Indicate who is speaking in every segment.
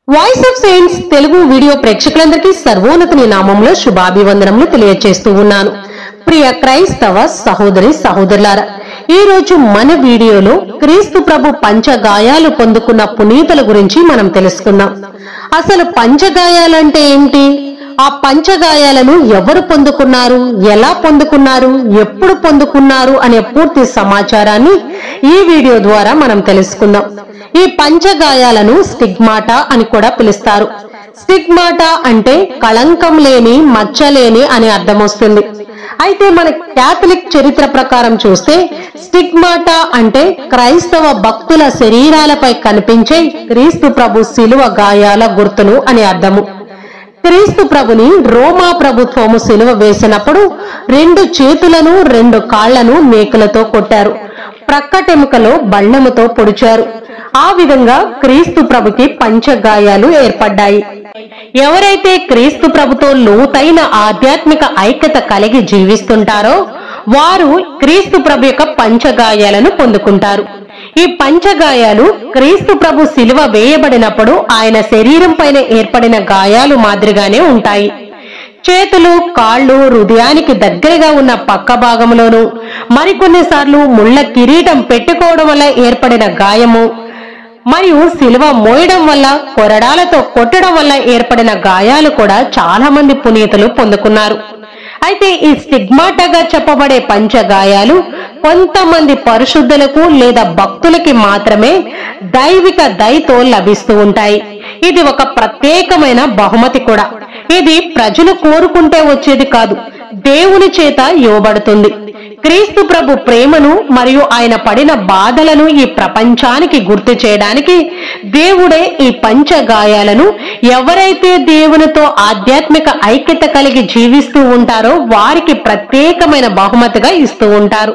Speaker 1: Voice of saints Telugu video ప్రేక్షకులందరికీ సర్వోన్నతుని నామంలో శుభాభివందనములు తెలియజేస్తూ ఉన్నాను. ప్రియ క్రైస్తవ సహోదరి సహోదరులారా, ఈ రోజు మన వీడియోలో క్రీస్తు ప్రభు పంచగాయాలు పొందుకున్న పునీతుల గురించి మనం తెలుసుకుందాం. అసలు పంచగాయాలంటే ఏంటి, ఆ పంచగాయాలను ఎవరు పొందుకున్నారు, ఎలా పొందుకున్నారు, ఎప్పుడు పొందుకున్నారు అనే పూర్తి సమాచారాన్ని ఈ వీడియో ద్వారా మనం తెలుసుకుందాం. ఈ పంచగాయాలను స్టిగ్మాటా అని కూడా పిలుస్తారు. స్టిగ్మాటా అంటే కళంకం లేని, మచ్చలేని అని అర్థం వస్తుంది. అయితే మన క్యాథలిక్ చరిత్ర ప్రకారం చూస్తే స్టిగ్మాటా అంటే క్రైస్తవ భక్తుల శరీరాలపై కనిపించే క్రీస్తు ప్రభు శిలువ గాయాల గుర్తులు అని అర్థము. క్రీస్తు ప్రభుని రోమా ప్రభుత్వము శిలువ వేసినప్పుడు 2 చేతులను 2 కాళ్లను మేకులతో కొట్టారు, ప్రక్కటెముకలో బళ్ళెముతో పొడిచారు. ఆ విధంగా క్రీస్తు ప్రభుకి పంచగాయాలు ఏర్పడ్డాయి. ఎవరైతే క్రీస్తు ప్రభుతో లోతైన ఆధ్యాత్మిక ఐక్యత కలిగి జీవిస్తుంటారో వారు క్రీస్తు ప్రభు యొక్క పంచగాయాలను పొందుకుంటారు. ఈ పంచగాయాలు క్రీస్తు ప్రభు శిలువ వేయబడినప్పుడు ఆయన శరీరం పైన ఏర్పడిన గాయాలు మాదిరిగానే ఉంటాయి. చేతులు, కాళ్ళు హృదయానికి దగ్గరగా ఉన్న పక్క భాగంలోనూ, మరికొన్నిసార్లు ముళ్ళ కిరీటం పెట్టుకోవడం వల్ల ఏర్పడిన గాయము, మరియు శిలువ మోయడం వల్ల, కొరడాలతో కొట్టడం వల్ల ఏర్పడిన గాయాలు కూడా చాలా మంది పునీతులు పొందుకున్నారు. అయితే ఈ స్టిగ్మాటాగా చెప్పబడే పంచగాయాలు కొంతమంది పరిశుద్ధులకు లేదా భక్తులకి మాత్రమే దైవిక దయతో లభిస్తూ ఉంటాయి. ఇది ఒక ప్రత్యేకమైన బహుమతి కూడా. ఇది ప్రజలు కోరుకుంటే వచ్చేది కాదు, దేవుని చేత ఇవ్వబడుతుంది. క్రీస్తు ప్రభు ప్రేమను మరియు ఆయన పడిన బాధలను ఈ ప్రపంచానికి గుర్తు చేయడానికి దేవుడే ఈ పంచగాయాలను ఎవరైతే దేవునితో ఆధ్యాత్మిక ఐక్యత కలిగి జీవిస్తూ ఉంటారో వారికి ప్రత్యేకమైన బహుమతిగా ఇస్తూ ఉంటారు.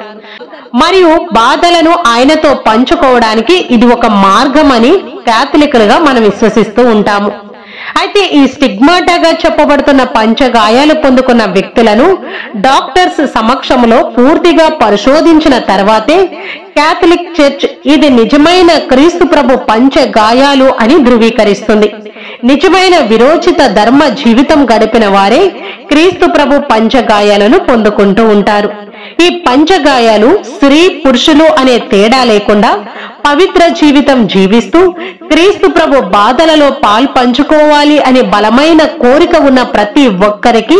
Speaker 1: మరియు బాధలను ఆయనతో పంచుకోవడానికి ఇది ఒక మార్గం అని క్యాథలికులుగా మనం విశ్వసిస్తూ ఉంటాము. అయితే ఈ స్టిగ్మాటాగా చెప్పబడుతున్న పంచగాయాలు పొందుకున్న వ్యక్తులను డాక్టర్స్ సమక్షంలో పూర్తిగా పరిశోధించిన తర్వాతే క్యాథలిక్ చర్చ్ ఇది నిజమైన క్రీస్తు ప్రభు పంచగాయాలు అని ధృవీకరిస్తుంది. నిజమైన విరోచిత ధర్మ జీవితం గడిపిన వారే క్రీస్తు ప్రభు పంచగాయాలను పొందుకుంటూ ఉంటారు. ఈ పంచగాయాలు స్త్రీ పురుషులు అనే తేడా లేకుండా పవిత్ర జీవితం జీవిస్తూ క్రీస్తు ప్రభు బాధలలో పంచుకోవాలి అనే బలమైన కోరిక ఉన్న ప్రతి ఒక్కరికి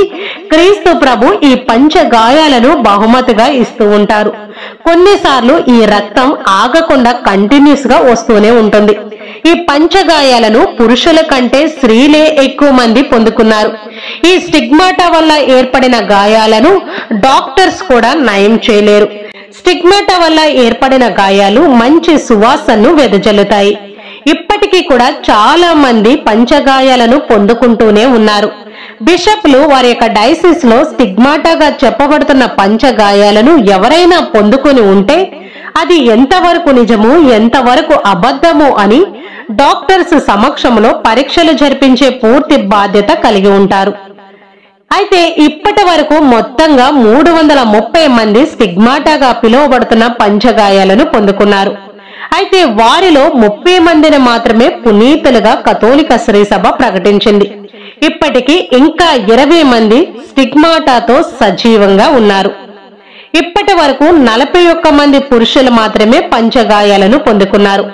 Speaker 1: క్రీస్తు ప్రభు ఈ పంచగాయాలను బహుమతిగా ఇస్తూ ఉంటారు. కొన్నిసార్లు ఈ రక్తం ఆగకుండా కంటిన్యూస్ గా వస్తూనే ఉంటుంది. ఈ పంచగాయాలను పురుషుల కంటే స్త్రీలే ఎక్కువ మంది పొందుకున్నారు. ఈ స్టిగ్మాటా వల్ల ఏర్పడిన గాయాలను డాక్టర్స్ కూడా నయం చేయలేరు. స్టిగ్మాటా వల్ల ఏర్పడిన గాయాలు మంచి సువాసనను వెదజల్లుతాయి. ఇప్పటికీ కూడా చాలా మంది పంచగాయాలను పొందుకుంటూనే ఉన్నారు. బిషప్లు వారి యొక్క డైసిస్ లో స్టిగ్మాటాగా చెప్పబడుతున్న పంచగాయాలను ఎవరైనా పొందుకుని ఉంటే అది ఎంతవరకు నిజము, ఎంతవరకు అబద్ధము అని డాక్టర్స్ సమక్షంలో పరీక్షలు జరిపించే పూర్తి బాధ్యత కలిగి ఉంటారు. అయితే ఇప్పటి వరకు మొత్తంగా 330 మంది స్టిగ్మాటాగా పిలువబడుతున్న పంచగాయాలను పొందుకున్నారు. అయితే వారిలో 30 మందిని మాత్రమే పునీతులుగా కథోలిక శ్రీ సభ ప్రకటించింది. ఇప్పటికీ ఇంకా 20 మంది స్టిగ్మాటాతో సజీవంగా ఉన్నారు. ఇప్పటి వరకు 41 మంది పురుషులు మాత్రమే పంచగాయాలను పొందుకున్నారు.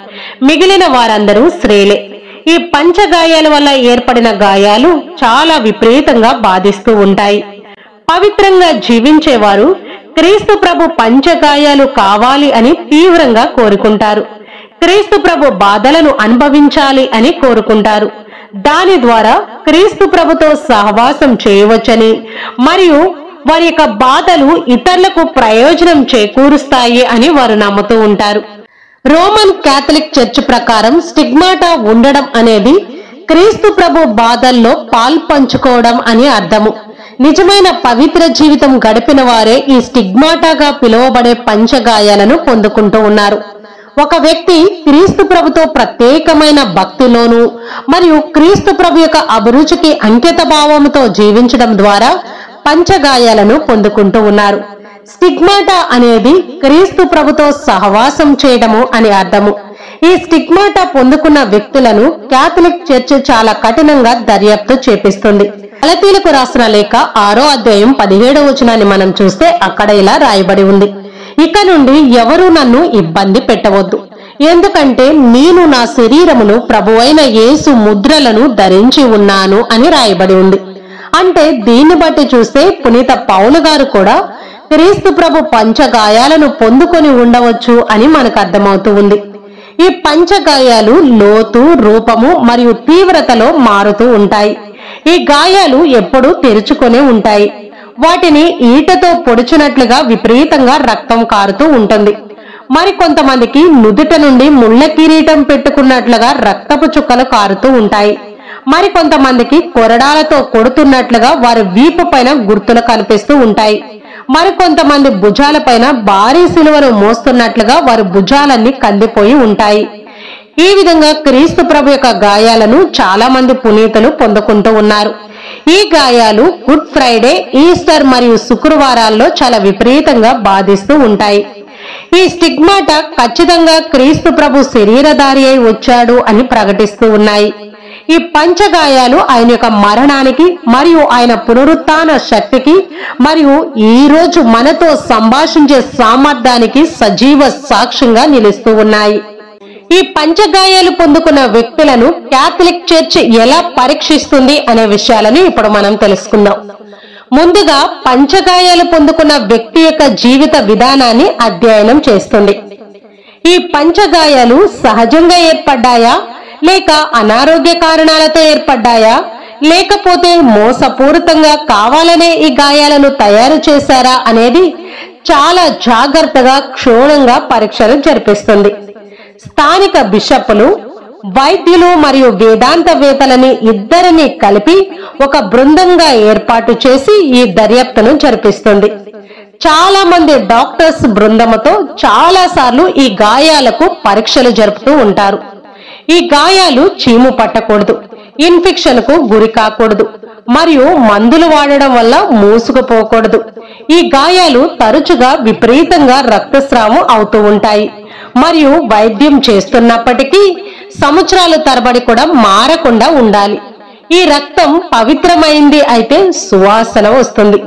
Speaker 1: మిగిలిన వారందరూ స్త్రీలే. ఈ పంచగాయాల వల్ల ఏర్పడిన గాయాలు చాలా విపరీతంగా బాధిస్తూ ఉంటాయి. పవిత్రంగా జీవించేవారు క్రీస్తు ప్రభు పంచగాయాలు కావాలి అని తీవ్రంగా కోరుకుంటారు. క్రీస్తు ప్రభు బాధలను అనుభవించాలి అని కోరుకుంటారు. దాని ద్వారా క్రీస్తు ప్రభుతో సహవాసం చేయవచ్చని మరియు వారి యొక్క బాధలు ఇతరులకు ప్రయోజనం చేకూరుస్తాయి అని వారు నమ్ముతూ ఉంటారు. రోమన్ క్యాథలిక్ చర్చ్ ప్రకారం స్టిగ్మాటా ఉండడం అనేది క్రీస్తు ప్రభు బాధల్లో పంచుకోవడం అని అర్థము. నిజమైన పవిత్ర జీవితం గడిపిన వారే ఈ స్టిగ్మాటాగా పిలువబడే పంచగాయాలను పొందుకుంటూ ఉన్నారు. ఒక వ్యక్తి క్రీస్తు ప్రభుతో ప్రత్యేకమైన భక్తిలోను మరియు క్రీస్తు ప్రభు యొక్క అభిరుచికి అంకిత భావంతో జీవించడం ద్వారా పంచగాయాలను పొందుకుంటూ ఉన్నారు. స్టిగ్మాటా అనేది క్రీస్తు ప్రభుతో సహవాసం చేయడము అని అర్థము. ఈ స్టిగ్మాటా పొందుకున్న వ్యక్తులను క్యాథలిక్ చర్చ్ చాలా కఠినంగా దర్యాప్తు చేపిస్తుంది. గలతీలకు రాసిన లేఖ 6వ అధ్యాయం 17వ వచనాన్ని మనం చూస్తే అక్కడ ఇలా రాయబడి ఉంది, ఇక నుండి ఎవరూ నన్ను ఇబ్బంది పెట్టవద్దు, ఎందుకంటే నేను నా శరీరమును ప్రభువైన యేసు ముద్రలను ధరించి ఉన్నాను అని రాయబడి ఉంది. అంటే దీన్ని బట్టి చూస్తే పునీత పౌలు గారు కూడా క్రీస్తు ప్రభు పంచగాయాలను పొందుకొని ఉండవచ్చు అని మనకు అర్థమవుతూ ఉంది. ఈ పంచగాయాలు లోతు, రూపము మరియు తీవ్రతలో మారుతూ ఉంటాయి. ఈ గాయాలు ఎప్పుడూ తెరుచుకొనే ఉంటాయి. వాటిని ఈటతో పొడిచినట్లుగా విపరీతంగా రక్తం కారుతూ ఉంటుంది. మరి కొంతమందికి నుదుట నుండి ముళ్ళ కిరీటం పెట్టుకున్నట్లుగా రక్తపు చుక్కలు కారుతూ ఉంటాయి. మరి కొంతమందికి కొరడాలతో కొడుతున్నట్లుగా వారి వీపు పైన గుర్తులు కనిపిస్తూ ఉంటాయి. మరి కొంతమంది భుజాల పైన భారీ సిలువను మోస్తున్నట్లుగా వారి భుజాలన్నీ కందిపోయి ఉంటాయి. ఈ విధంగా క్రీస్తు ప్రభు యొక్క గాయాలను చాలా మంది పునీతులు పొందుకుంటూ ఉన్నారు. ఈ గాయాలు గుడ్ ఫ్రైడే, ఈస్టర్ మరియు శుక్రవారాల్లో చాలా విపరీతంగా బాధిస్తూ ఉంటాయి. ఈ స్టిగ్మాటా ఖచ్చితంగా క్రీస్తు ప్రభు శరీరధారి అయి వచ్చాడు అని ప్రకటిస్తూ ఉన్నాయి. ఈ పంచగాయాలు ఆయన యొక్క మరణానికి మరియు ఆయన పునరుత్థాన శక్తికి మరియు ఈ రోజు మనతో సంభాషించే సామర్థ్యానికి సజీవ సాక్ష్యంగా నిలుస్తూ ఉన్నాయి. ఈ పంచగాయాలు పొందుకున్న వ్యక్తులను క్యాథలిక్ చర్చ్ ఎలా పరీక్షిస్తుంది అనే విషయాలను ఇప్పుడు మనం తెలుసుకుందాం. ముందుగా పంచగాయాలు పొందుకున్న వ్యక్తి యొక్క జీవిత విధానాన్ని అధ్యయనం చేస్తుంది. ఈ పంచగాయాలు సహజంగా ఏర్పడ్డాయా, లేక అనారోగ్య కారణాలతో ఏర్పడ్డాయా, లేకపోతే మోసపూరితంగా కావాలనే ఈ గాయాలను తయారు చేశారా అనేది చాలా జాగ్రత్తగా క్షుణ్ణంగా పరీక్షలు జరిపిస్తుంది. స్థానిక బిషప్పులు, వైద్యులు మరియు వేదాంతవేత్తలని ఇద్దరిని కలిపి ఒక బృందంగా ఏర్పాటు చేసి ఈ దర్యాప్తును జరిపిస్తుంది. చాలా మంది డాక్టర్స్ బృందముతో చాలా సార్లు ఈ గాయాలకు పరీక్షలు జరుపుతూ ఉంటారు. ఈ గాయాలు చీము పట్టకూడదు, ఇన్ఫెక్షన్ కు గురి కాకూడదు మరియు మందులు వాడడం వల్ల మూసుకుపోకూడదు. ఈ గాయాలు తరచుగా విపరీతంగా రక్తస్రావం అవుతూ ఉంటాయి మరియు వైద్యం చేస్తున్నప్పటికీ సంవత్సరాల తరబడి కూడా మారకుండా ఉండాలి. ఈ రక్తం పవిత్రమైంది అయితే సువాసన వస్తుంది.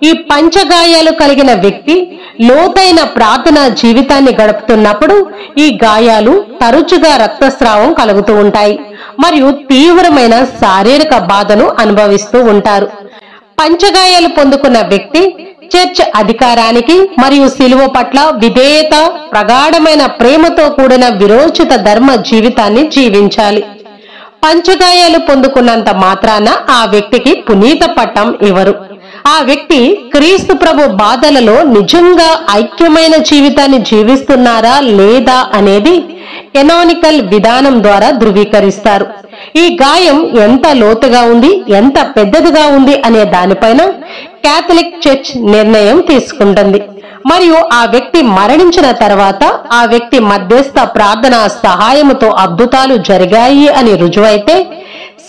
Speaker 1: ఈ పంచగాయాలు కలిగిన వ్యక్తి లోతైన ప్రార్థనా జీవితాన్ని గడుపుతున్నప్పుడు ఈ గాయాలు తరచుగా రక్తస్రావం కలుగుతూ ఉంటాయి మరియు తీవ్రమైన శారీరక బాధను అనుభవిస్తూ ఉంటారు. పంచగాయాలు పొందుకున్న వ్యక్తి చర్చ్ అధికారానికి మరియు శిలువ పట్ల విధేయత, ప్రగాఢమైన ప్రేమతో కూడిన విరోచిత ధర్మ జీవితాన్ని జీవించాలి. పంచగాయాలు పొందుకున్నంత మాత్రాన ఆ వ్యక్తికి పునీత పట్టం ఇవ్వరు. ఆ వ్యక్తి క్రీస్తు ప్రభు బాధలలో నిజంగా ఐక్యమైన జీవితాన్ని జీవిస్తున్నారా లేదా అనేది కెనానికల్ విధానం ద్వారా ధృవీకరిస్తారు. ఈ గాయం ఎంత లోతుగా ఉంది, ఎంత పెద్దదిగా ఉంది అనే దానిపైన క్యాథలిక్ చర్చ్ నిర్ణయం తీసుకుంటుంది. మరియు ఆ వ్యక్తి మరణించిన తర్వాత ఆ వ్యక్తి మధ్యస్థ ప్రార్థన సహాయముతో అద్భుతాలు జరిగాయి అని రుజువైతే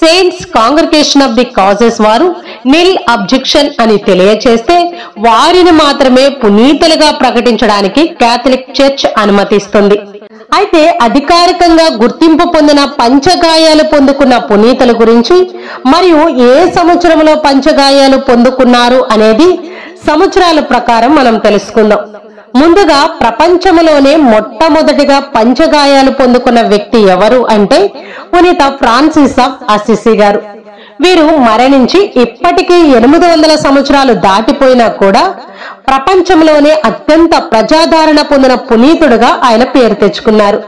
Speaker 1: saints congregation of the causes వారు నిల్ అబ్జెక్షన్ అని తెలియచేస్తే వారిని మాత్రమే పునీతులుగా ప్రకటించడానికి క్యాథలిక్ చర్చ్ అనుమతిస్తుంది. అయితే అధికారికంగా గుర్తింపు పొందిన పంచగాయాలు పొందుకున్న పునీతుల గురించి మరియు ఏ సంవత్సరంలో పంచగాయాలు పొందుకున్నారు అనేది సంవత్సరాల ప్రకారం మనం తెలుసుకుందాం. ముందుగా ప్రపంచంలోనే మొట్టమొదటిగా పంచగాయాలు పొందుకున్న వ్యక్తి ఎవరు అంటే పునీత ఫ్రాన్సిస్ ఆఫ్ అసిసి గారు. వీరు మరణించి ఇప్పటికీ 800 సంవత్సరాలు దాటిపోయినా కూడా ప్రపంచంలోనే అత్యంత ప్రజాదరణ పొందిన పునీతుడుగా ఆయన పేరు తెచ్చుకున్నారు.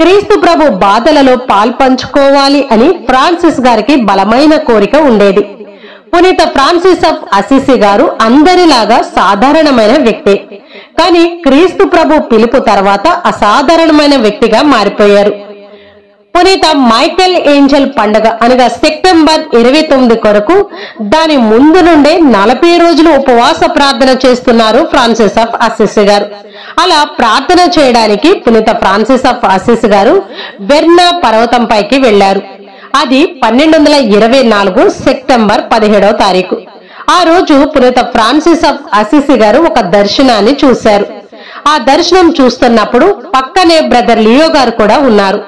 Speaker 1: క్రీస్తు ప్రభు బాధలలో పాల్పంచుకోవాలి అని ఫ్రాన్సిస్ గారికి బలమైన కోరిక ఉండేది. పునీత ఫ్రాన్సిస్ ఆఫ్ అసిసి గారు అందరిలాగా సాధారణమైన వ్యక్తే, కానీ క్రీస్తు ప్రభు పిలుపు తర్వాత అసాధారణమైన వ్యక్తిగా మారిపోయారు. పునీత మైకేల్ ఏంజల్ పండుగ అనగా సెప్టెంబర్ 29 కొరకు దాని ముందు నుండే 40 రోజులు ఉపవాస ప్రార్థన చేస్తున్నారు ఫ్రాన్సిస్ ఆఫ్ అసిసి గారు. అలా ప్రార్థన చేయడానికి పునీత ఫ్రాన్సిస్ ఆఫ్ అసిసి గారు వెర్నా పర్వతం పైకి వెళ్లారు. అది 1224 సెప్టెంబర్ 17వ తారీఖు. ఆ రోజు పునీత ఫ్రాన్సిస్ ఆఫ్ అసిసి గారు ఒక దర్శనాన్ని చూశారు. ఆ దర్శనం చూస్తున్నప్పుడు పక్కనే బ్రదర్ లియో గారు కూడా ఉన్నారు.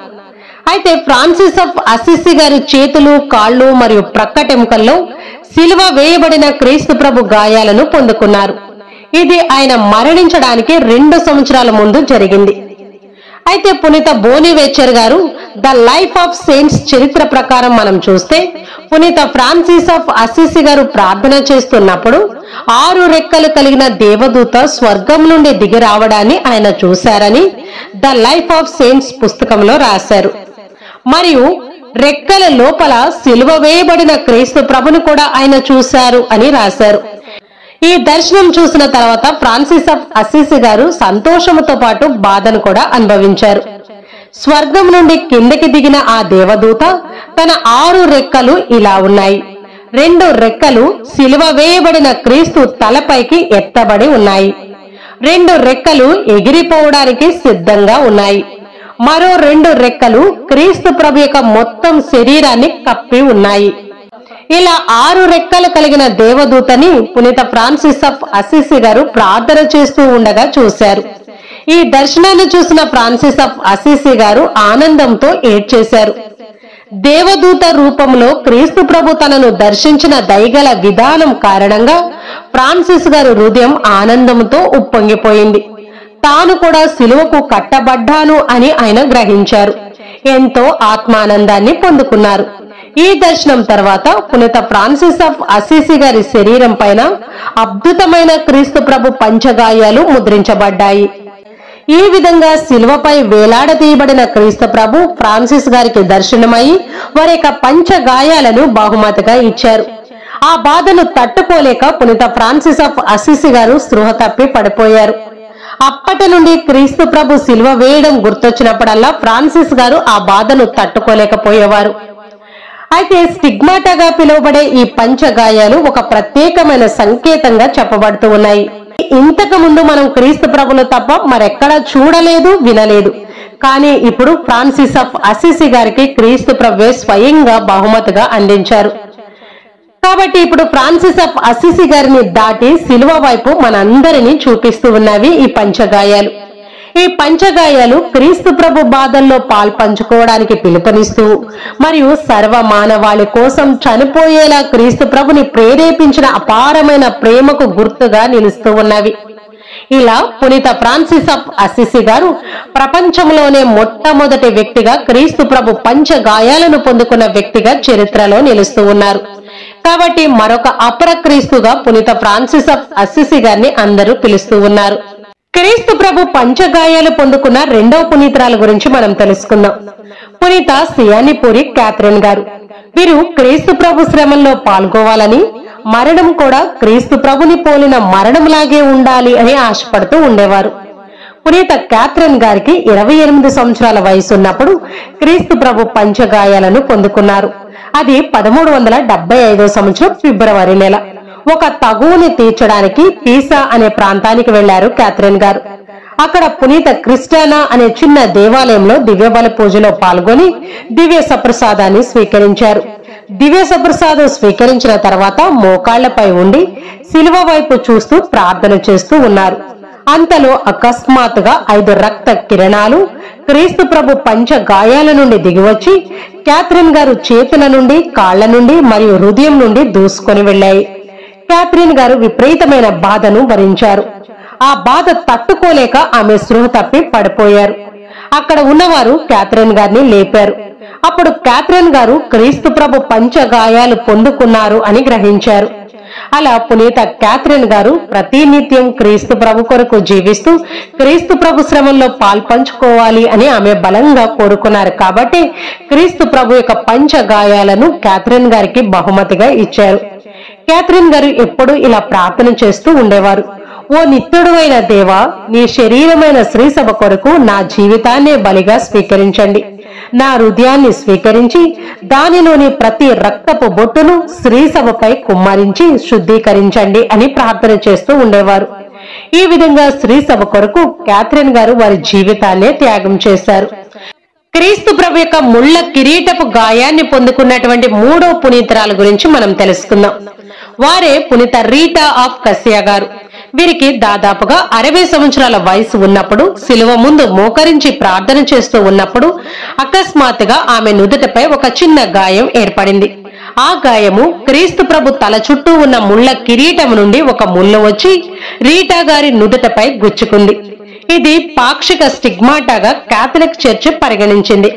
Speaker 1: అయితే ఫ్రాన్సిస్ ఆఫ్ అసిసి గారి చేతులు, కాళ్ళు మరియు ప్రక్కటెముకల్లో సిలువ వేయబడిన క్రీస్తు ప్రభు గాయాలను పొందుకున్నారు. ఇది ఆయన మరణించడానికి 2 సంవత్సరాల ముందు జరిగింది. అయితే పునీత బోనివేచర్ గారు ద లైఫ్ ఆఫ్ సెయింట్స్ చరిత్ర ప్రకారం మనం చూస్తే పునీత ఫ్రాన్సిస్ ఆఫ్ అసిసి గారు ప్రార్థన చేస్తున్నప్పుడు 6 రెక్కలు కలిగిన దేవదూత స్వర్గం నుండి దిగి రావడాన్ని ఆయన చూశారని ద లైఫ్ ఆఫ్ సెయింట్స్ పుస్తకంలో రాశారు. మరియు రెక్కల లోపల సిలువ వేయబడిన క్రీస్తు ప్రభుని కూడా ఆయన చూశారు అని రాశారు. ఈ దర్శనం చూసిన తర్వాత ఫ్రాన్సిస్ ఆఫ్ అసిసి గారు సంతోషముతో పాటు బాధను కూడా అనుభవించారు. స్వర్గం నుండి కిందకి దిగిన ఆ దేవదూత తన 6 రెక్కలు ఇలా ఉన్నాయి. 2 రెక్కలు సిలువ వేయబడిన క్రీస్తు తలపైకి ఎత్తబడి ఉన్నాయి. 2 రెక్కలు ఎగిరిపోవడానికి సిద్ధంగా ఉన్నాయి. మరో 2 రెక్కలు క్రీస్తు ప్రభు యొక్క మొత్తం శరీరాన్ని కప్పి ఉన్నాయి. ఇలా 6 రెక్కలు కలిగిన దేవదూతని పునీత ఫ్రాన్సిస్ ఆఫ్ అసిసి గారు ప్రార్థన చేస్తూ ఉండగా చూశారు. ఈ దర్శనాన్ని చూసిన ఫ్రాన్సిస్ ఆఫ్ అసిసి గారు ఆనందంతో ఏడ్చేశారు. దేవదూత రూపంలో క్రీస్తు ప్రభు తనను దర్శించిన దయగల విధానం కారణంగా ఫ్రాన్సిస్ గారు హృదయం ఆనందంతో ఉప్పొంగిపోయింది. తాను కూడా సిలువకు కట్టబడ్డాను అని ఆయన గ్రహించారు. ఎంతో ఆత్మానందాన్ని పొందుకున్నారు. ఈ దర్శనం తర్వాత పునీత ఫ్రాన్సిస్ ఆఫ్ అసిసి గారి శరీరం పైన అద్భుతమైన క్రీస్తు ప్రభు పంచగాయాలు ముద్రించబడ్డాయి. ఈ విధంగా శిలువపై వేలాడదీయబడిన క్రీస్తు ప్రభు ఫ్రాన్సిస్ గారికి దర్శనమై వారి యొక్క పంచగాయాలను బహుమతిగా ఇచ్చారు. ఆ బాధను తట్టుకోలేక పునీత ఫ్రాన్సిస్ ఆఫ్ అసిసి గారు స్పృహ తప్పి పడిపోయారు. అప్పటి నుండి క్రీస్తు ప్రభు సిలువ వేయడం గుర్తొచ్చినప్పుడల్లా ఫ్రాన్సిస్ గారు ఆ బాధను తట్టుకోలేకపోయేవారు. అయితే స్టిగ్మాటాగా పిలువబడే ఈ పంచగాయాలు ఒక ప్రత్యేకమైన సంకేతంగా చెప్పబడుతూ ఉన్నాయి. ఇంతకు ముందు మనం క్రీస్తు ప్రభును తప్ప మరెక్కడా చూడలేదు, వినలేదు. కానీ ఇప్పుడు ఫ్రాన్సిస్ ఆఫ్ అసిసి గారికి క్రీస్తు ప్రభువే స్వయంగా బహుమతిగా అందించారు. కాబట్టి ఇప్పుడు ఫ్రాన్సిస్ ఆఫ్ అసిసి గారిని దాటి సిలువ వైపు మనందరినీ చూపిస్తూ ఉన్నవి ఈ పంచగాయాలు. ఈ పంచగాయాలు క్రీస్తు ప్రభు బాధల్లో పాల్పంచుకోవడానికి పిలుపునిస్తూ మరియు సర్వ మానవాళి కోసం చనిపోయేలా క్రీస్తు ప్రభుని ప్రేరేపించిన అపారమైన ప్రేమకు గుర్తుగా నిలుస్తూ ఉన్నవి. ఇలా పునీత ఫ్రాన్సిస్ ఆఫ్ అసిసి గారు ప్రపంచంలోనే మొట్టమొదటి వ్యక్తిగా క్రీస్తు ప్రభు పంచగాయాలను పొందుకున్న వ్యక్తిగా చరిత్రలో నిలుస్తూ ఉన్నారు. కాబట్టి మరొక అపర క్రీస్తుగా పునీత ఫ్రాన్సిస్ ఆఫ్ అసిసి గారిని అందరూ పిలుస్తూ ఉన్నారు. క్రీస్తు ప్రభు పంచగాయాలు పొందుకున్న 2వ పునీతురాల గురించి మనం తెలుసుకుందాం. పునీత సియానిపూరి క్యాథరిన్ గారు. వీరు క్రీస్తు ప్రభు శ్రమల్లో పాల్గొవాలని, మరణం కూడా క్రీస్తు ప్రభుని పోలిన మరణంలాగే ఉండాలి అని ఆశపడుతూ ఉండేవారు. పునీత క్యాథరిన్ గారికి 28 సంవత్సరాల వయసు ఉన్నప్పుడు క్రీస్తు ప్రభు పంచగాయాలను పొందుకున్నారు. అది 1375 సంవత్సరం ఫిబ్రవరి నెల. ఒక తగువుని తీర్చడానికి పీసా అనే ప్రాంతానికి వెళ్లారు క్యాథరిన్ గారు. అక్కడ పునీత క్రిస్టియానా అనే చిన్న దేవాలయంలో దివ్యబలి పూజలో పాల్గొని దివ్య సప్రసాదాన్ని స్వీకరించారు. దివ్య సప్రసాదం స్వీకరించిన తర్వాత మోకాళ్లపై ఉండి శిలువ వైపు చూస్తూ ప్రార్థన చేస్తూ ఉన్నారు. అంతలో అకస్మాత్తుగా 5 రక్త కిరణాలు క్రీస్తు ప్రభు పంచ గాయాల నుండి దిగివచ్చి క్యాథరిన్ గారు చేతుల నుండి, కాళ్ల నుండి మరియు హృదయం నుండి దూసుకొని వెళ్లాయి. క్యాథరిన్ గారు విపరీతమైన బాధను భరించారు. ఆ బాధ తట్టుకోలేక ఆమె స్పృహ తప్పి పడిపోయారు. అక్కడ ఉన్నవారు క్యాథరిన్ గారిని లేపారు. అప్పుడు క్యాథరిన్ గారు క్రీస్తు ప్రభు పంచగాయాలు పొందుకున్నారు అని గ్రహించారు. అలా పునీత క్యాథరిన్ గారు ప్రతినిత్యం క్రీస్తు ప్రభు కొరకు జీవిస్తూ క్రీస్తు ప్రభు శ్రమంలో పాల్పంచుకోవాలి అని ఆమె బలంగా కోరుకున్నారు. కాబట్టి క్రీస్తు ప్రభు యొక్క పంచగాయాలను క్యాథరిన్ గారికి బహుమతిగా ఇచ్చారు. క్యాథరిన్ గారు ఎప్పుడూ ఇలా ప్రార్థన చేస్తూ ఉండేవారు. ఓ నిత్యుడు అయిన దేవా, నీ శరీరమైన శ్రీసభ కొరకు నా జీవితాన్నే బలిగా స్వీకరించండి. నా హృదయాన్ని స్వీకరించి దానిలోని ప్రతి రక్తపు బొట్టును శ్రీసభపై కుమ్మరించి శుద్ధీకరించండి అని ప్రార్థన చేస్తూ ఉండేవారు. ఈ విధంగా శ్రీసభ కొరకు క్యాథరిన్ గారు వారి జీవితాన్నే త్యాగం చేశారు. క్రీస్తు ప్రభు యొక్క ముళ్ళ కిరీటపు గాయాన్ని పొందుకున్నటువంటి 3వ పునీతురాల గురించి మనం తెలుసుకుందాం. వారే పునీత రీటా ఆఫ్ కసియా గారు. వీరికి దాదాపుగా 60 సంవత్సరాల వయసు ఉన్నప్పుడు శిలువ ముందు మోకరించి ప్రార్థన చేస్తూ ఉన్నప్పుడు అకస్మాత్తుగా ఆమె నుదుటపై ఒక చిన్న గాయం ఏర్పడింది. ఆ గాయము క్రీస్తు ప్రభు తల చుట్టూ ఉన్న ముళ్ల కిరీటం నుండి ఒక ముళ్ళు వచ్చి రీటా గారి నుదుటపై గుచ్చుకుంది. ఇది పాక్షిక స్టిగ్మాటాగా కాథలిక్ చర్చ్ పరిగణించింది.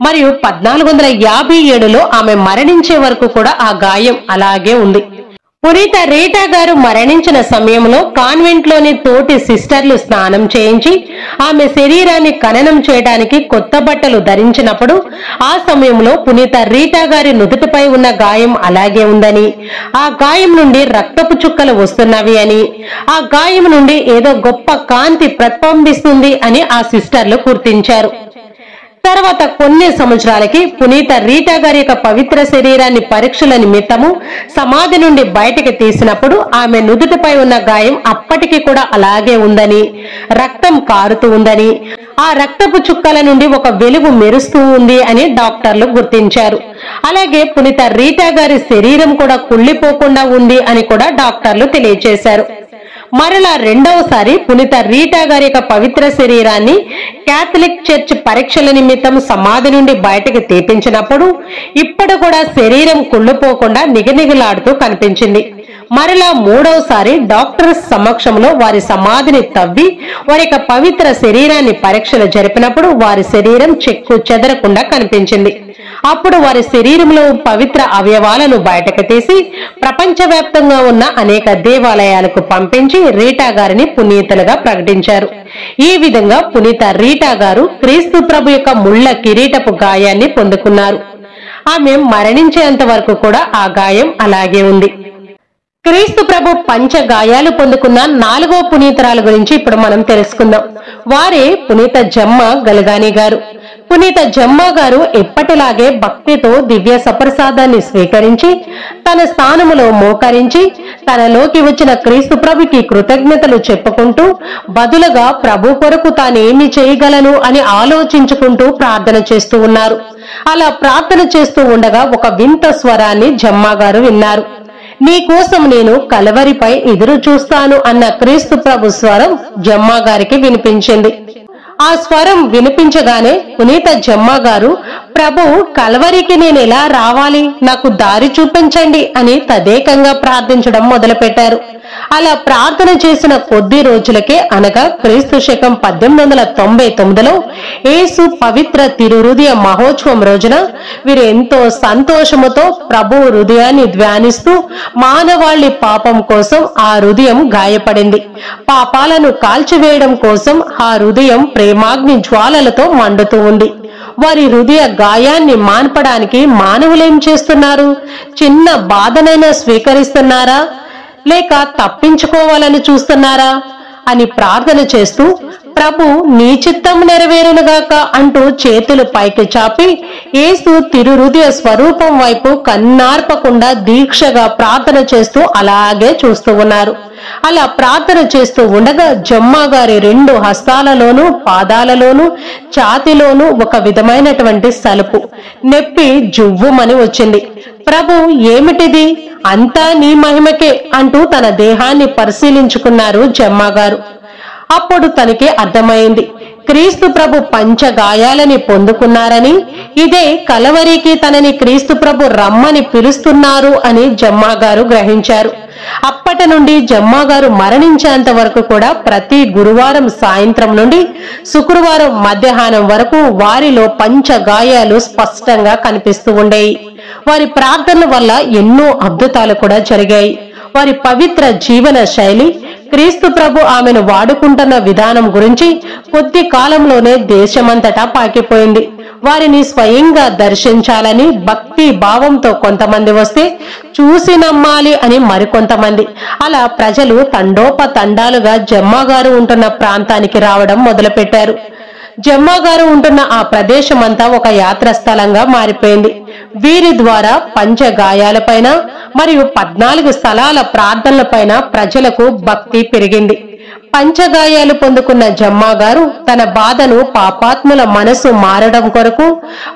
Speaker 1: మరియు 1457లో ఆమె మరణించే వరకు కూడా ఆ గాయం అలాగే ఉంది. పునీత రీటా గారు మరణించిన సమయంలో కాన్వెంట్ లోని తోటి సిస్టర్లు స్నానం చేయించి ఆమె శరీరాన్ని ఖననం చేయడానికి కొత్త బట్టలు ధరించినప్పుడు ఆ సమయంలో పునీత రీటా గారి నుదుటిపై ఉన్న గాయం అలాగే ఉందని, ఆ గాయం నుండి రక్తపు చుక్కలు వస్తున్నవి అని, ఆ గాయం నుండి ఏదో గొప్ప కాంతి ప్రతిబింబిస్తుంది అని ఆ సిస్టర్లు గుర్తించారు. తర్వాత కొన్ని సంవత్సరాలకి పునీత రీటా గారి యొక్క పవిత్ర శరీరాన్ని పరీక్షల నిమిత్తము సమాధి నుండి బయటికి తీసినప్పుడు ఆమె నుదుటిపై ఉన్న గాయం అప్పటికి కూడా అలాగే ఉందని, రక్తం కారుతూ ఉందని, ఆ రక్తపు చుక్కల నుండి ఒక వెలుగు మెరుస్తూ ఉంది అని డాక్టర్లు గుర్తించారు. అలాగే పునీత రీటా గారి శరీరం కూడా కుళ్ళిపోకుండా ఉంది అని కూడా డాక్టర్లు తెలియజేశారు. మరలా రెండవసారి పునీత రీటా గారి యొక్క పవిత్ర శరీరాన్ని కాథలిక్ చర్చ్ పరీక్షల నిమిత్తం సమాధి నుండి బయటకు తీపించినప్పుడు ఇప్పుడు కూడా శరీరం కుళ్ళిపోకుండా నిగనిగలాడుతూ కనిపించింది. మరలా మూడవసారి డాక్టర్స్ సమక్షంలో వారి సమాధిని తవ్వి వారి యొక్క పవిత్ర శరీరాన్ని పరీక్షలు జరిపినప్పుడు వారి శరీరం చెక్కు చెదరకుండా కనిపించింది. అప్పుడు వారి శరీరంలో పవిత్ర అవయవాలను బయటకు తీసి ప్రపంచవ్యాప్తంగా ఉన్న అనేక దేవాలయాలకు పంపించి రీటా గారిని పునీతులుగా ప్రకటించారు. ఈ విధంగా పునీత రీటా గారు క్రీస్తు ప్రభు యొక్క ముళ్ల కిరీటపు గాయాన్ని పొందుకున్నారు. ఆమె మరణించేంత వరకు కూడా ఆ గాయం అలాగే ఉంది. క్రీస్తు ప్రభు పంచ గాయాలు పొందుకున్న 4వ పునీతురాలు గురించి ఇప్పుడు మనం తెలుసుకుందాం. వారే పునీత జమ్మ గలగాని గారు. పునీత జమ్మ గారు ఎప్పటిలాగే భక్తితో దివ్య సప్రసాదాన్ని స్వీకరించి తన స్థానములో మోకరించి తనలోకి వచ్చిన క్రీస్తు ప్రభుకి కృతజ్ఞతలు చెప్పుకుంటూ బదులుగా ప్రభు కొరకు తానేమి చేయగలను అని ఆలోచించుకుంటూ ప్రార్థన చేస్తూ ఉన్నారు. అలా ప్రార్థన చేస్తూ ఉండగా ఒక వింత స్వరాన్ని జమ్మ గారు విన్నారు. నీ కోసం నేను కలవరిపై ఎదురు చూస్తాను అన్న క్రీస్తు ప్రభు స్వరం జమ్మ గారికి వినిపించింది. ఆ స్వరం వినిపించగానే పునీత జమ్మ గారు, ప్రభు కలవరికి నేను ఎలా రావాలి, నాకు దారి చూపించండి అని తదేకంగా ప్రార్థించడం మొదలుపెట్టారు. అలా ప్రార్థన చేసిన కొద్ది రోజులకే అనగా క్రీస్తు శకం 1899లో యేసు పవిత్ర తిరుహృదయ మహోత్సవం రోజున వీరు ఎంతో సంతోషముతో ప్రభు హృదయాన్ని ధ్యానిస్తూ మానవాళి పాపం కోసం ఆ హృదయం గాయపడింది. పాపాలను కాల్చివేయడం కోసం ఆ హృదయం ప్రేమాగ్ని జ్వాలలతో మండుతూ ఉంది. వారి హృదయ గాయాన్ని మాన్పడానికి మానవులేం చేస్తున్నారు? చిన్న బాధనైనా స్వీకరిస్తున్నారా, లేక తప్పించుకోవాలని చూస్తున్నారా అని ప్రార్థన చేస్తూ ప్రభు నీ చిత్తం నెరవేరునుగాక అంటూ చేతులు పైకి చాపి యేసు తిరుహృదయ స్వరూపం వైపు కన్నార్పకుండా దీక్షగా ప్రార్థన చేస్తూ అలాగే చూస్తూ ఉన్నారు. అలా ప్రార్థన చేస్తూ ఉండగా జమ్మ గారి 2 హస్తాలలోనూ పాదాలలోనూ ఛాతిలోనూ ఒక విధమైనటువంటి సలుపు నొప్పి జువ్వుమని వచ్చింది. ప్రభు ఏమిటిది, అంతా నీ మహిమకే అంటూ తన దేహాన్ని పరిశీలించుకున్నారు జమ్మ గారు. అప్పుడు తనకి అర్థమైంది, క్రీస్తు ప్రభు పంచగాయాలని పొందుకున్నారని, ఇదే కలవరికి తనని క్రీస్తు ప్రభు రమ్మని పిలుస్తున్నారు అని జమ్మ గారు గ్రహించారు. అప్పటి నుండి జమ్మ గారు మరణించేంత వరకు కూడా ప్రతి గురువారం సాయంత్రం నుండి శుక్రవారం మధ్యాహ్నం వరకు వారిలో పంచగాయాలు స్పష్టంగా కనిపిస్తూ ఉండేవి. వారి ప్రార్థనల వల్ల ఎన్నో అద్భుతాలు కూడా జరిగాయి. వారి పవిత్ర జీవన శైలి, క్రీస్తు ప్రభు ఆమెను వాడుకుంటున్న విధానం గురించి కొద్ది కాలంలోనే దేశమంతటా పాకిపోయింది. వారిని స్వయంగా దర్శించాలని భక్తి భావంతో కొంతమంది వస్తే చూసి నమ్మాలి అని మరికొంతమంది. అలా ప్రజలు తండోపతండాలుగా జమ్మ గారు ఉంటున్న ప్రాంతానికి రావడం మొదలుపెట్టారు. జమ్మ గారు ఉంటున్న ఆ ప్రదేశం అంతా ఒక యాత్ర స్థలంగా మారిపోయింది. వీరి ద్వారా పంచగాయాలపైన మరియు 14 స్థలాల ప్రార్థనలపైన ప్రజలకు భక్తి పెరిగింది. పంచగాయాలు పొందుకున్న జమ్మా గారు తన బాధను పాపాత్ముల మనసు మారడం కొరకు,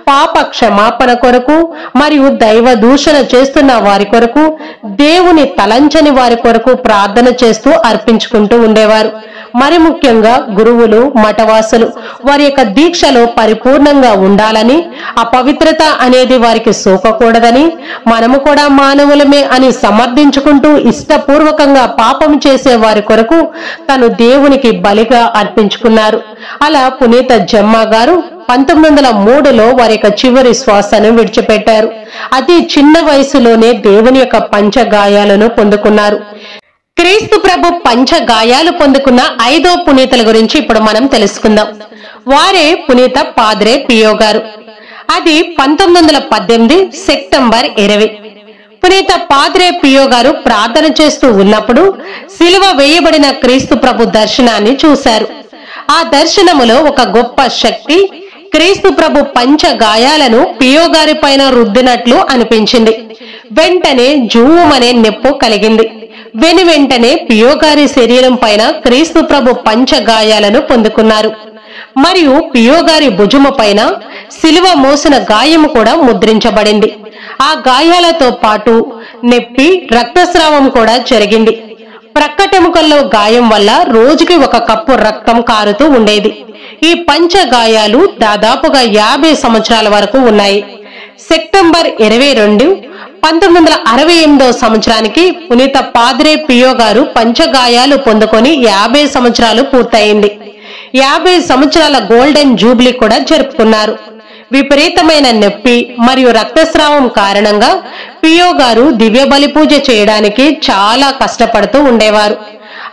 Speaker 1: పాప క్షమాపణ కొరకు మరియు దైవ దూషణ చేస్తున్న వారి కొరకు, దేవుని తలంచని వారి కొరకు ప్రార్థన చేస్తూ అర్పించుకుంటూ ఉండేవారు. మరి ముఖ్యంగా గురువులు, మఠవాసులు వారి యొక్క దీక్షలో పరిపూర్ణంగా ఉండాలని, అపవిత్రత అనేది వారికి సోకకూడదని, మనము కూడా మానవులమే అని సమర్థించుకుంటూ ఇష్టపూర్వకంగా పాపం చేసే వారి కొరకు తను దేవునికి బలిగా అర్పించుకున్నారు. అలా పునీత జమ్మా గారు 1903లో వారి యొక్క చివరి శ్వాసను విడిచిపెట్టారు. అతి చిన్న వయసులోనే దేవుని యొక్క పంచగాయాలను పొందుకున్నారు. క్రీస్తు ప్రభు పంచగాయాలు పొందుకున్న 5వ పునీతుల గురించి ఇప్పుడు మనం తెలుసుకుందాం. వారే పునీత పాద్రే పియో గారు. అది 1918 సెప్టెంబర్ 20. పునీత పాద్రే పియో గారు ప్రార్థన చేస్తూ ఉన్నప్పుడు సిలువ వేయబడిన క్రీస్తు ప్రభు దర్శనాన్ని చూశారు. ఆ దర్శనములో ఒక గొప్ప శక్తి క్రీస్తు ప్రభు పంచగాయాలను పియో గారి పైన రుద్దినట్లు అనిపించింది. వెంటనే జూమనే నెప్పు కలిగింది. వెంటనే పియో గారి శరీరం పైన క్రీస్తు ప్రభు పంచగాయాలను పొందుకున్నారు. మరియు పియో గారి భుజము పైన సిలువ మోసిన గాయము కూడా ముద్రించబడింది. ఆ గాయాలతో పాటు నెప్పి, రక్తస్రావం కూడా జరిగింది. ప్రక్కటెముకల్లో గాయం వల్ల రోజుకి 1 కప్పు రక్తం కారుతూ ఉండేది. ఈ పంచగాయాలు దాదాపుగా 50 సంవత్సరాల వరకు ఉన్నాయి. సెప్టెంబర్ 22, 1968వ సంవత్సరానికి పునీత పాద్రే పియో గారు పంచగాయాలు పొందుకొని 50 సంవత్సరాలు పూర్తయింది. 50 సంవత్సరాల గోల్డెన్ జూబ్లీ కూడా జరుపుకున్నారు. విపరీతమైన నొప్పి మరియు రక్తస్రావం కారణంగా పియో గారు దివ్య బలి పూజ చేయడానికి చాలా కష్టపడుతూ ఉండేవారు.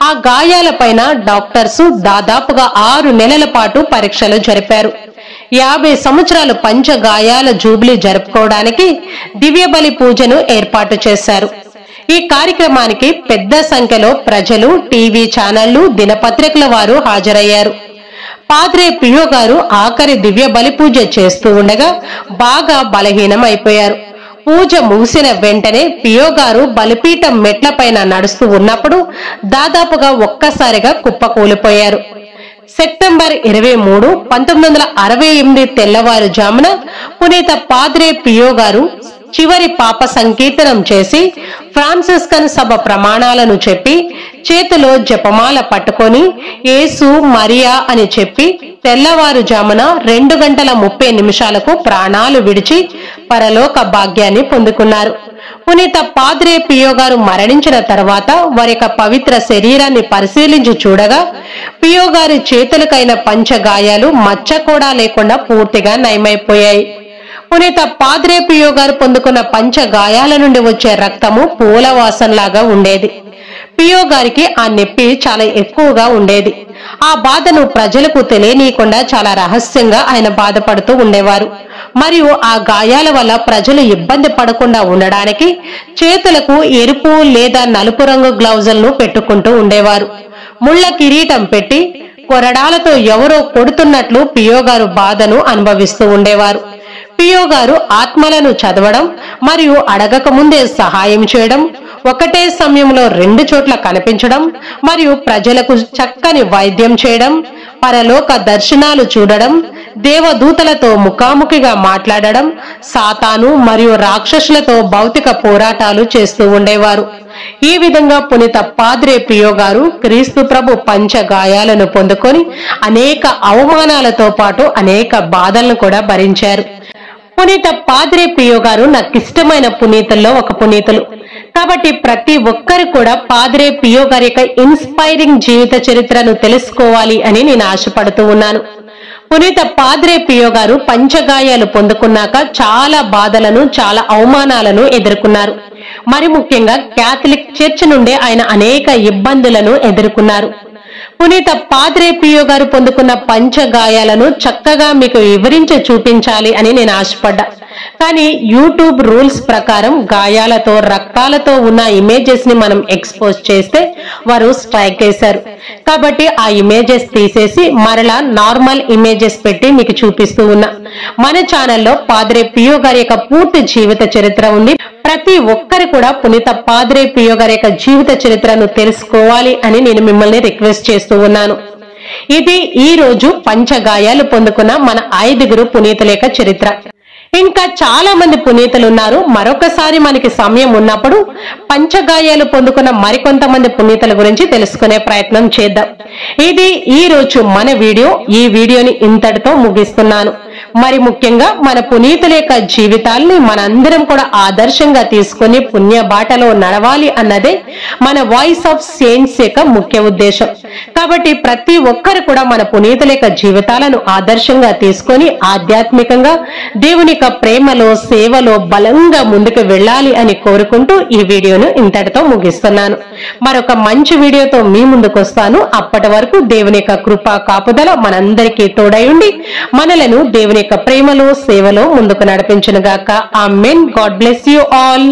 Speaker 1: ఆ గాయాలపైన డాక్టర్స్ దాదాపుగా 6 నెలల పాటు పరీక్షలు జరిపారు. 50 సంవత్సరాలు పంచగాయాల జూబ్లీ జరుపుకోవడానికి దివ్య బలి పూజను ఏర్పాటు చేశారు. ఈ కార్యక్రమానికి పెద్ద సంఖ్యలో ప్రజలు, టీవీ ఛానళ్లు, దినపత్రికల వారు హాజరయ్యారు. పాద్రే పియో గారు ఆఖరి దివ్య బలి పూజ చేస్తూ ఉండగా బాగా బలహీనం అయిపోయారు. పూజ ముగిసిన వెంటనే పియో గారు బలిపీఠం మెట్లపైన నడుస్తూ ఉన్నప్పుడు దాదాపుగా ఒక్కసారిగా కుప్పకూలిపోయారు. సెప్టెంబర్ 23, 1968 తెల్లవారుజామున పునీత పాద్రే పియో గారు చివరి పాప సంకీర్తనం చేసి ఫ్రాన్సిస్కన్ సభ ప్రమాణాలను చెప్పి చేతిలో జపమాల పట్టుకొని యేసు, మరియా అని చెప్పి తెల్లవారుజామున 2:30 ప్రాణాలు విడిచి పరలోక భాగ్యాన్ని పొందుకున్నారు. పునీత పాద్రే పియో గారు మరణించిన తర్వాత వారి యొక్క పవిత్ర శరీరాన్ని పరిశీలించి చూడగా పియో గారి చేతులకైన పంచగాయాలు మచ్చ కూడా లేకుండా పూర్తిగా నయమైపోయాయి. పునీత పాద్రే పియో గారు పొందుకున్న పంచగాయాల నుండి వచ్చే రక్తము పూల వాసనలాగా ఉండేది. పియో గారికి ఆ నొప్పి చాలా ఎక్కువగా ఉండేది. ఆ బాధను ప్రజలకు తెలియనీయకుండా చాలా రహస్యంగా ఆయన బాధపడుతూ ఉండేవారు. మరియు ఆ గాయాల వల్ల ప్రజలు ఇబ్బంది పడకుండా ఉండడానికి చేతులకు ఎరుపు లేదా నలుపు రంగు గ్లౌజులను పెట్టుకుంటూ ఉండేవారు. ముళ్ళ కిరీటం పెట్టి కొరడాలతో ఎవరో కొడుతున్నట్లు పియో గారు బాధను అనుభవిస్తూ ఉండేవారు. పియో గారు ఆత్మలను చదవడం మరియు అడగక ముందే సహాయం చేయడం, ఒకటే సమయంలో 2 చోట్ల కనిపించడం మరియు ప్రజలకు చక్కని వైద్యం చేయడం, పరలోక దర్శనాలు చూడడం, దేవదూతలతో ముఖాముఖిగా మాట్లాడడం, సాతాను మరియు రాక్షసులతో భౌతిక పోరాటాలు చేస్తూ ఉండేవారు. ఈ విధంగా పునీత పాద్రే పియో గారు క్రీస్తు ప్రభు పంచగాయాలను పొందుకొని అనేక అవమానాలతో పాటు అనేక బాధలను కూడా భరించారు. పునీత పాద్రే పియో గారు నాకు ఇష్టమైన పునీతుల్లో ఒక పునీతులు. కాబట్టి ప్రతి ఒక్కరు కూడా పాద్రే పియో గారి యొక్క ఇన్స్పైరింగ్ జీవిత చరిత్రను తెలుసుకోవాలి అని నేను ఆశపడుతూ ఉన్నాను. పునీత పాద్రే పియో గారు పంచగాయాలు పొందుకున్నాక చాలా బాధలను, చాలా అవమానాలను ఎదుర్కొన్నారు. మరి ముఖ్యంగా క్యాథలిక్ చర్చ్ నుండి ఆయన అనేక ఇబ్బందులను ఎదుర్కొన్నారు. పునీత పాద్రే పియో గారు పొందుకున్న పంచగాయాలను చక్కగా మీకు వివరించి చూపించాలి అని నేను ఆశపడ్డా. కానీ యూట్యూబ్ రూల్స్ ప్రకారం గాయాలతో రక్తాలతో ఉన్న ఇమేజెస్ ని మనం ఎక్స్పోజ్ చేస్తే వారు స్ట్రైక్ చేశారు. కాబట్టి ఆ ఇమేజెస్ తీసేసి మరలా నార్మల్ ఇమేజెస్ పెట్టి మీకు చూపిస్తూ ఉన్నా. మన ఛానల్లో పాద్రే పియో గారి యొక్క పూర్తి జీవిత చరిత్ర ఉంది. ప్రతి ఒక్కరు కూడా పునీత పాద్రే పియో గారి యొక్క జీవిత చరిత్రను తెలుసుకోవాలి అని నేను మిమ్మల్ని రిక్వెస్ట్ చేస్తూ ఉన్నాను. ఇది ఈ రోజు పంచగాయాలు పొందుకున్న మన 5 పునీతుల యొక్క చరిత్ర. ఇంకా చాలా మంది పునీతులు ఉన్నారు. మరొకసారి మనకి సమయం ఉన్నప్పుడు పంచగాయాలు పొందుకున్న మరికొంతమంది పునీతుల గురించి తెలుసుకునే ప్రయత్నం చేద్దాం. ఇది ఈ రోజు మన వీడియో. ఈ వీడియోని ఇంతటితో ముగిస్తున్నాను. మరి ముఖ్యంగా మన పునీతుల యొక్క జీవితాల్ని మనందరం కూడా ఆదర్శంగా తీసుకుని పుణ్య బాటలో నడవాలి అన్నదే మన వాయిస్ ఆఫ్ సెయింట్స్ యొక్క ముఖ్య ఉద్దేశం. కాబట్టి ప్రతి ఒక్కరు కూడా మన పునీతుల యొక్క జీవితాలను ఆదర్శంగా తీసుకొని ఆధ్యాత్మికంగా దేవుని యొక్క ప్రేమలో సేవలో బలంగా ముందుకు వెళ్ళాలి అని కోరుకుంటూ ఈ వీడియోను ఇంతటితో ముగిస్తున్నాను. మరొక మంచి వీడియోతో మీ ముందుకు వస్తాను. అప్పటి వరకు దేవుని యొక్క కృపా కాపుదల మనందరికీ తోడై ఉండి మనలను దేవుని యొక్క ప్రేమలో సేవలో ముందుకు నడిపించునుగాక. Amen. God bless you all.